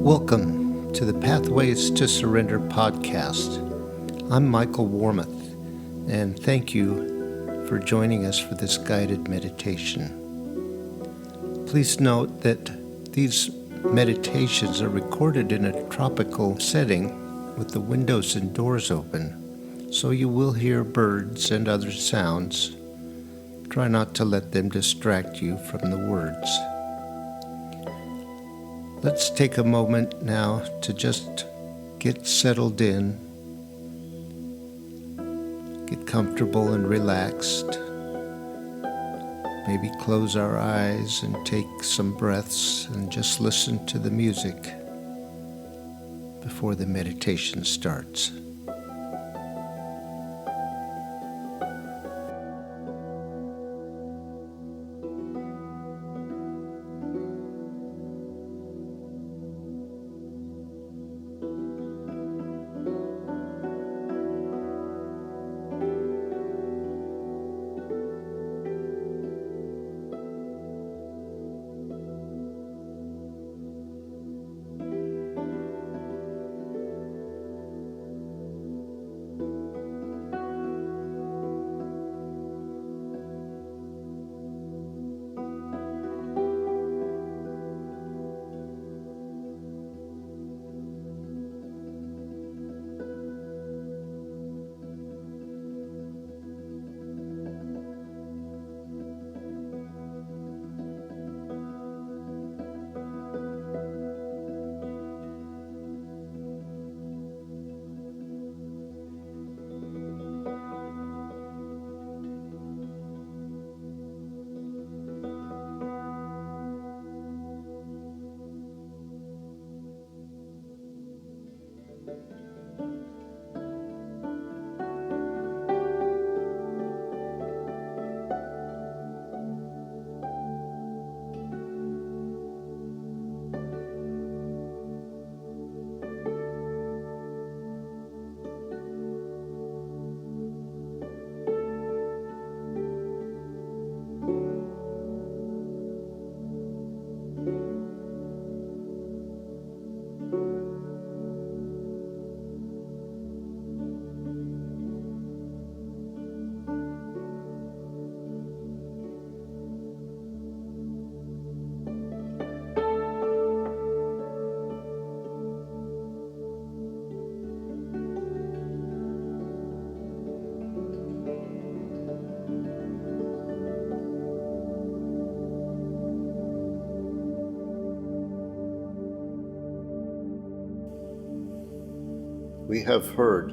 Welcome to the Pathways to Surrender podcast. I'm Michael Warmoth, and thank you for joining us for this guided meditation. Please note that these meditations are recorded in a tropical setting with the windows and doors open, so you will hear birds and other sounds. Try not to let them distract you from the words. Let's take a moment now to just get settled in, get comfortable and relaxed. Maybe close our eyes and take some breaths and just listen to the music before the meditation starts. We have heard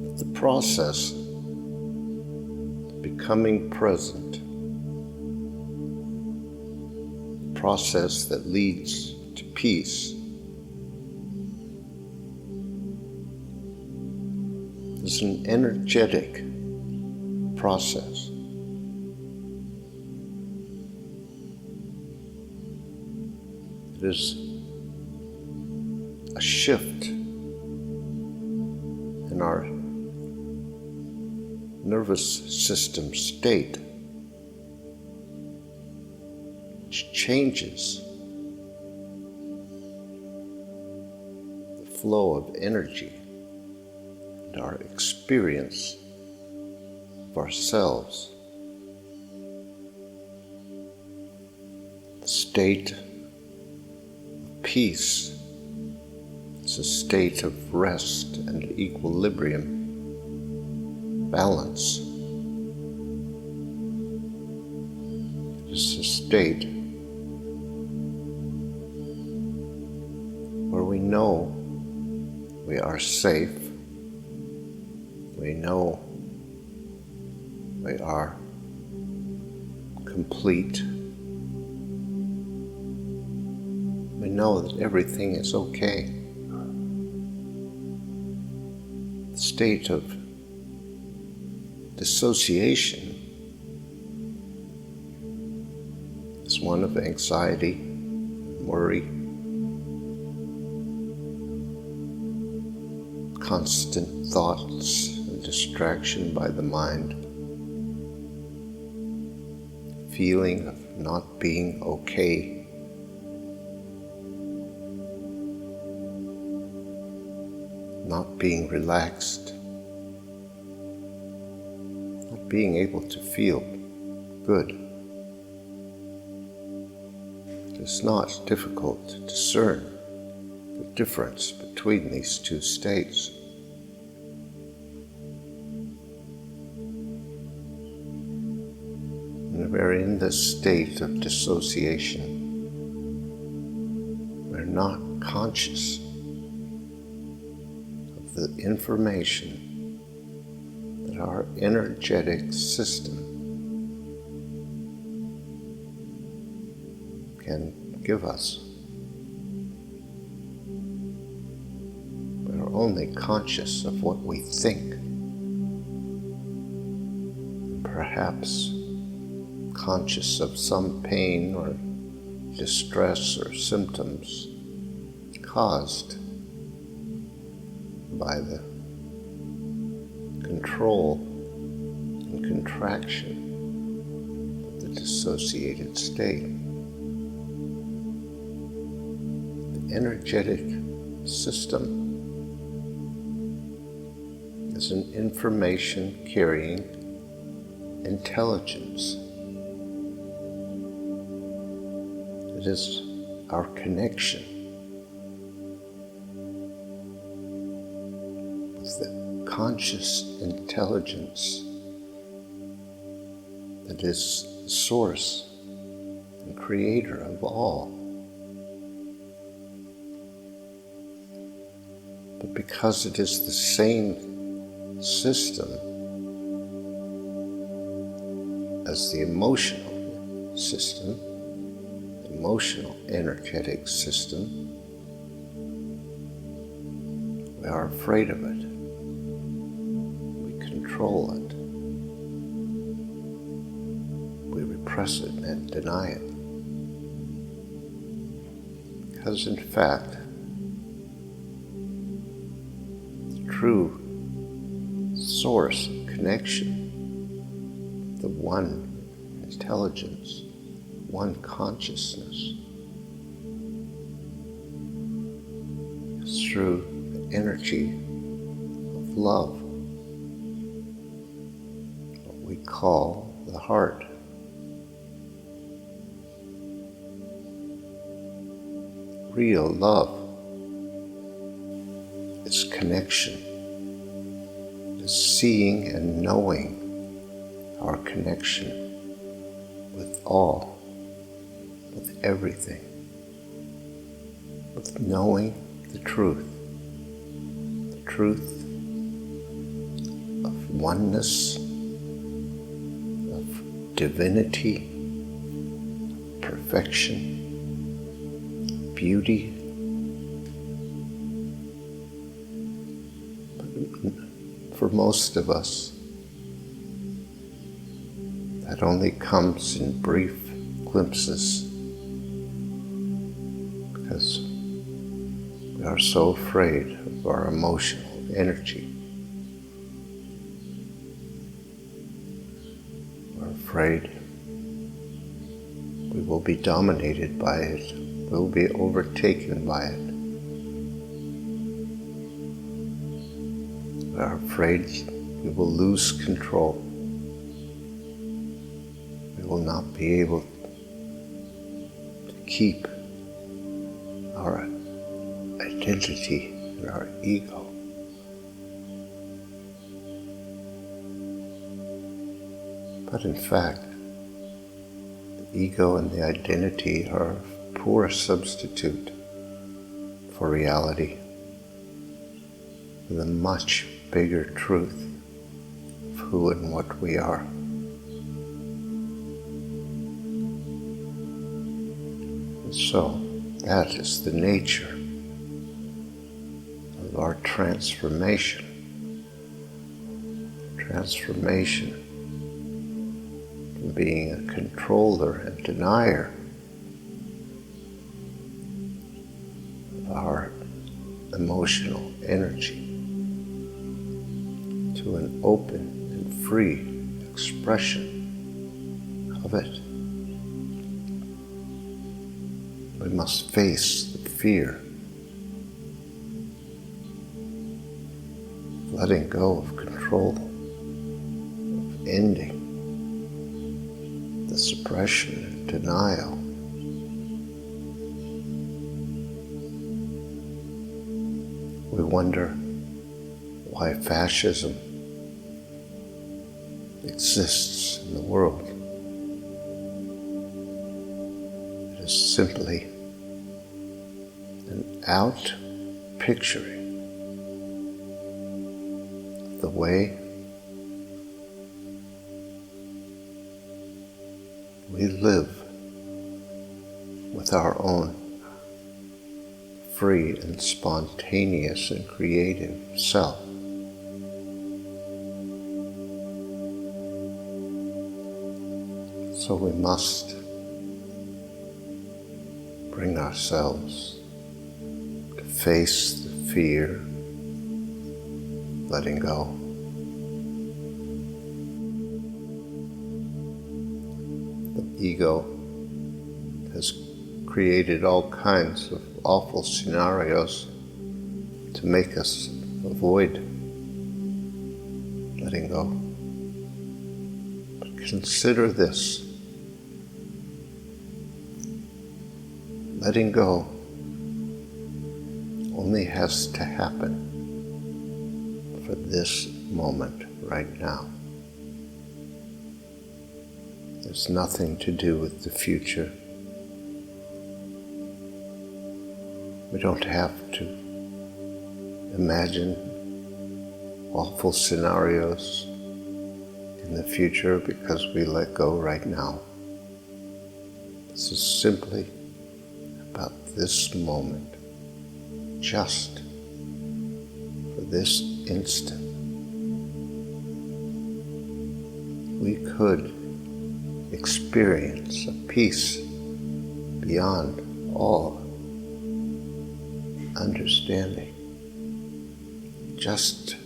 that the process of becoming present, the process that leads to peace, is an energetic process. It is a shift in our nervous system state, which changes the flow of energy and our experience of ourselves. The state of peace is a state of rest and equilibrium, balance. It is a state where we know we are safe, we know we are complete, we know that everything is okay. The state of dissociation is one of anxiety, worry, constant thoughts and distraction by the mind, feeling of not being okay, not being relaxed, not being able to feel good. It's not difficult to discern the difference between these two states. When we're in this state of dissociation, we're not conscious of the information that our energetic system can give us. We're only conscious of what we think, and perhaps conscious of some pain or distress or symptoms caused by the control and contraction of the dissociated state. The energetic system is an information-carrying intelligence. It is our connection with the conscious intelligence that is the source and creator of all. But because it is the same system as the emotional system, emotional energetic system, we are afraid of it. We control it. We repress it and deny it. Because in fact, the true source connection, the one intelligence, one consciousness, is through the energy of love, what we call the heart. Real love is connection, is seeing and knowing our connection with all, with everything, with knowing the truth of oneness, of divinity, perfection, beauty. But for most of us, that only comes in brief glimpses, because we are so afraid of our emotional energy. We're afraid we will be dominated by it, we will be overtaken by it. We are afraid we will lose control. We will not be able to keep our identity and our ego. But in fact, the ego and the identity are a poor substitute for reality, for the much bigger truth of who and what we are. And so, that is the nature of our transformation. Transformation from being a controller and denier of our emotional energy to an open and free expression of it. We must face the fear, letting go of control, of ending the suppression and denial. We wonder why fascism exists in the world. It is simply an out-picturing of the way we live with our own free and spontaneous and creative self. So we must bring ourselves to face the fear, letting go. The ego has created all kinds of awful scenarios to make us avoid letting go. But consider this. Letting go only has to happen for this moment right now. There's nothing to do with the future. We don't have to imagine awful scenarios in the future because we let go right now. This is simply about this moment, just for this instant. We could experience a peace beyond all understanding, just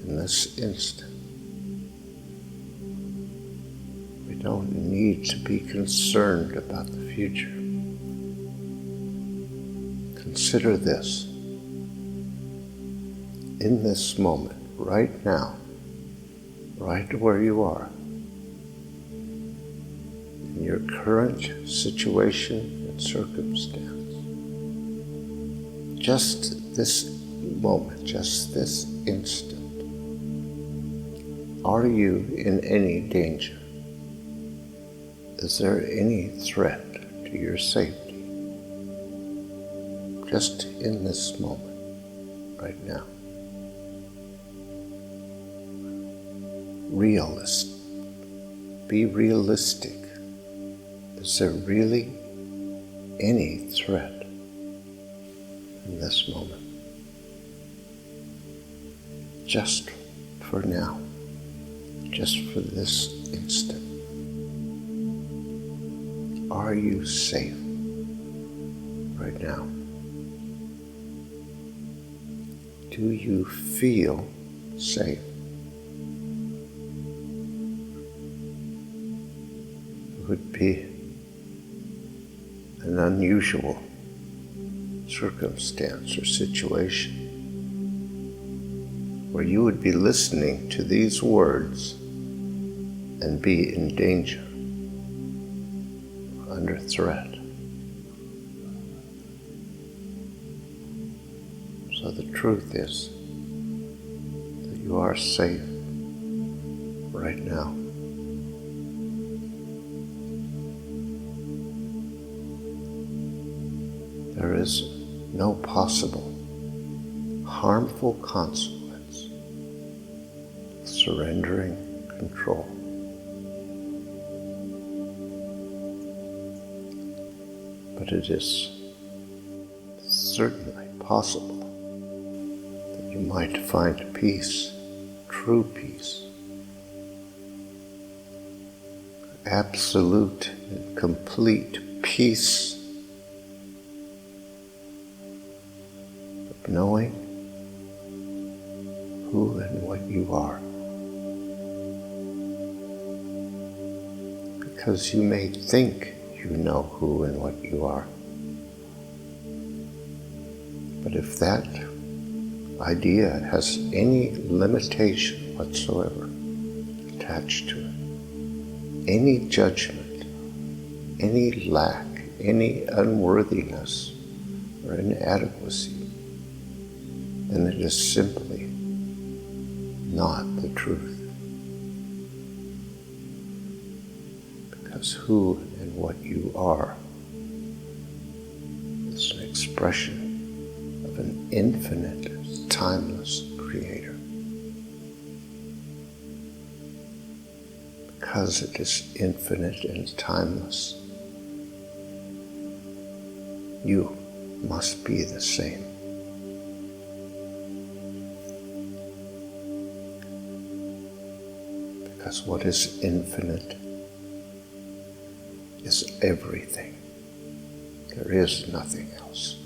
in this instant. We don't need to be concerned about the future. Consider this. In this moment, right now, right where you are, in your current situation and circumstance, just this moment, just this instant, are you in any danger? Is there any threat to your safety? Just in this moment, right now. Be realistic. Is there really any threat in this moment? Just for now, just for this instant. Are you safe right now? Do you feel safe? It would be an unusual circumstance or situation where you would be listening to these words and be in danger, under threat. So the truth is that you are safe right now. There is no possible harmful consequence of surrendering control. But it is certainly possible that you might find peace, true peace, absolute and complete peace of knowing who and what you are. Because you may think you know who and what you are, But if that idea has any limitation whatsoever attached to it, any judgment, any lack, any unworthiness or inadequacy, then it is simply not the truth. Because who and what you are is an expression of an infinite, timeless Creator. Because it is infinite and timeless, you must be the same. Because what is infinite is everything. There is nothing else.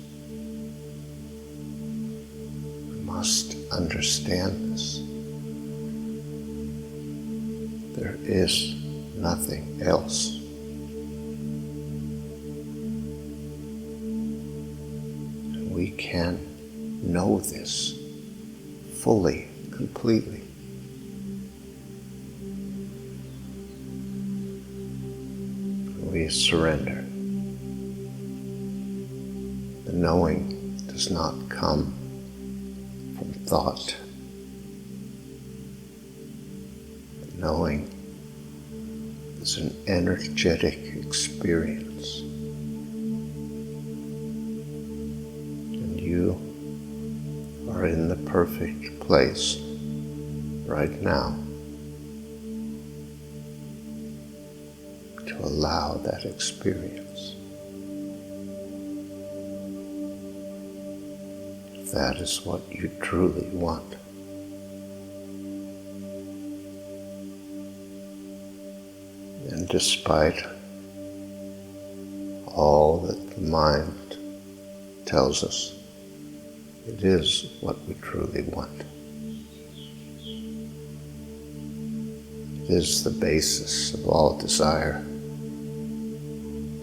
We must understand this. There is nothing else. And we can know this fully, completely. We surrender. The knowing does not come from thought. The knowing is an energetic experience. And you are in the perfect place right now to allow that experience. If that is what you truly want. And despite all that the mind tells us, it is what we truly want. It is the basis of all desire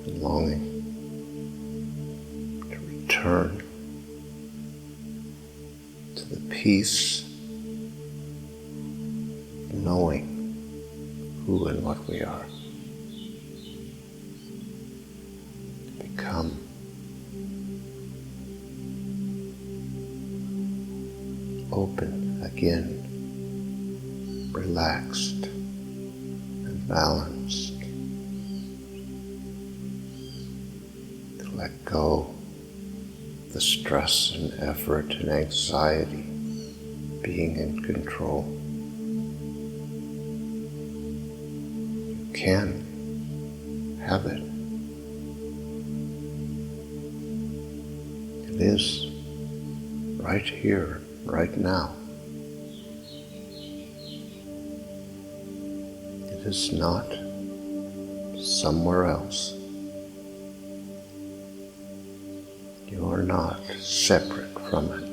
and longing to return to the peace of knowing who and what we are. To become open again, relaxed and balanced. To let go of the stress and effort and anxiety, being in control. You can have it. It is right here, right now. It is not somewhere else. You are not separate from it.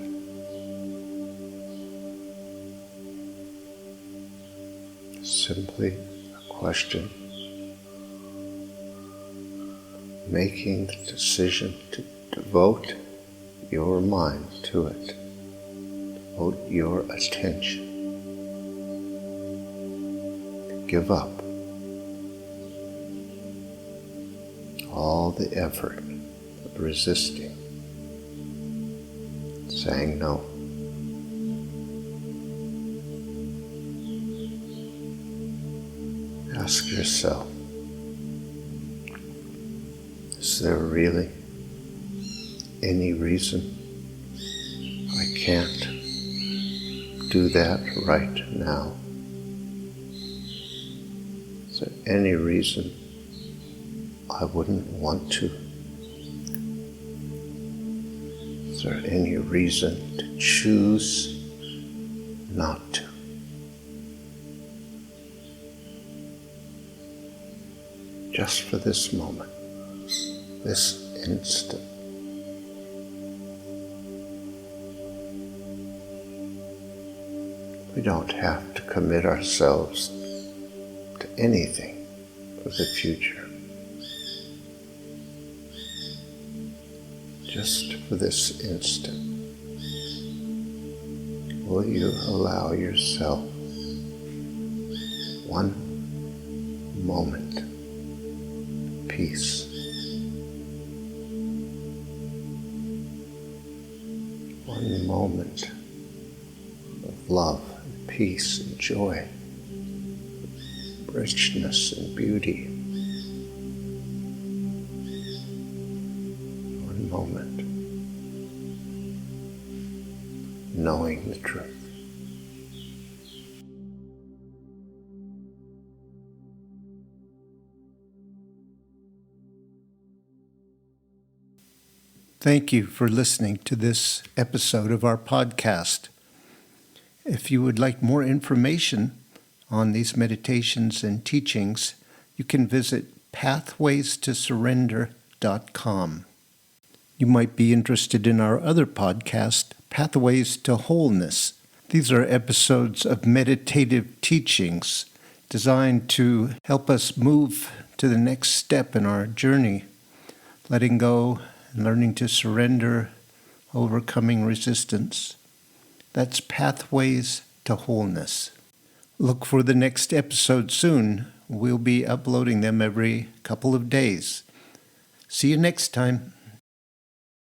Simply a question, making the decision to devote your mind to it. Devote your attention. Give up all the effort of resisting, saying no. Ask yourself, is there really any reason I can't do that right now? Is there any reason I wouldn't want to? Is there any reason to choose not to? Just for this moment, this instant. We don't have to commit ourselves to anything for the future. Just for this instant. will you allow yourself one moment of peace, one moment of love and peace and joy, richness and beauty, one moment knowing the truth. Thank you for listening to this episode of our podcast. If you would like more information on these meditations and teachings, you can visit pathwaystosurrender.com. You might be interested in our other podcast, Pathways to Wholeness. These are episodes of meditative teachings designed to help us move to the next step in our journey, letting go and learning to surrender, overcoming resistance. That's Pathways to Wholeness. Look for the next episode soon. We'll be uploading them every couple of days. See you next time.